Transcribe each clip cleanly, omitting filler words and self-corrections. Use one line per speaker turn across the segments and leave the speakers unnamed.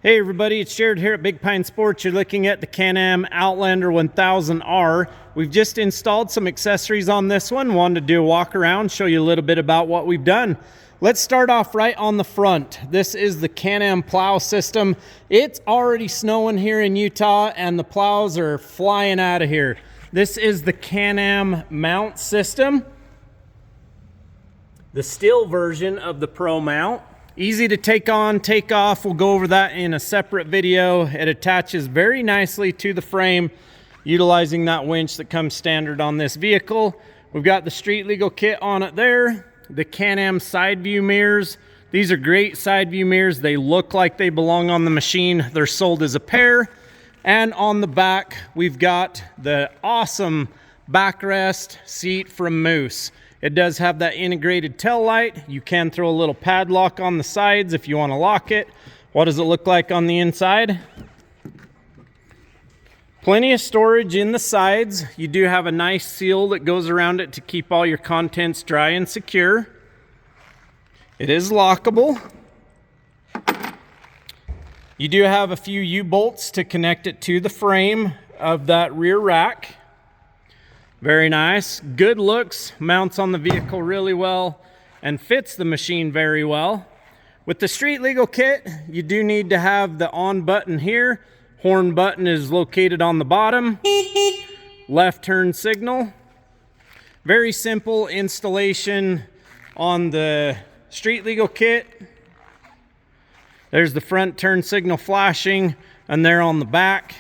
Hey everybody, it's Jared here at Big Pine Sports. You're looking at the Can-Am Outlander 1000R. We've just installed some accessories on this one. Wanted to do a walk around, show you a little bit about what we've done. Let's start off right on the front. This is the Can-Am Plow system. It's already snowing here in Utah and the plows are flying out of here. This is the Can-Am mount system, the steel version of the Pro mount. Easy to take on, take off. We'll go over that in a separate video. It attaches very nicely to the frame, utilizing that winch that comes standard on this vehicle. We've got the street legal kit on it there. The Can-Am side view mirrors. These are great side view mirrors. They look like they belong on the machine. They're sold as a pair. And on the back, we've got the awesome backrest seat from Moose. It does have that integrated tail light. You can throw a little padlock on the sides if you want to lock it. What does it look like on the inside? Plenty of storage in the sides. You do have a nice seal that goes around it to keep all your contents dry and secure. It is lockable. You do have a few U-bolts to connect it to the frame of that rear rack. Very nice, good looks, mounts on the vehicle really well and fits the machine very well. With the street legal kit, you do need to have the on button here. Horn button is located on the bottom. Left turn signal. Very simple installation on the street legal kit. There's the front turn signal flashing and there on the back.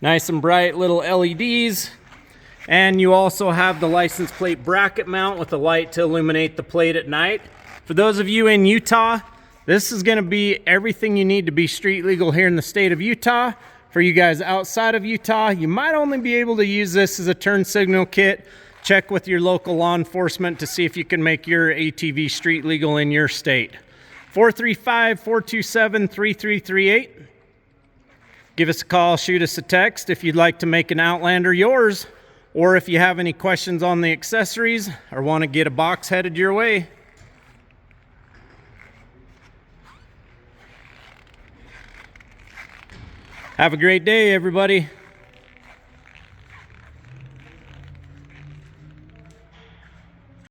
Nice and bright little LEDs. And you also have the license plate bracket mount with a light to illuminate the plate at night. For those of you in Utah, this is going to be everything you need to be street legal here in the state of Utah. For you guys outside of Utah, you might only be able to use this as a turn signal kit. Check with your local law enforcement to see if you can make your ATV street legal in your state. 435-427-3338. Give us a call, shoot us a text if you'd like to make an Outlander yours, or if you have any questions on the accessories or want to get a box headed your way. Have a great day, everybody.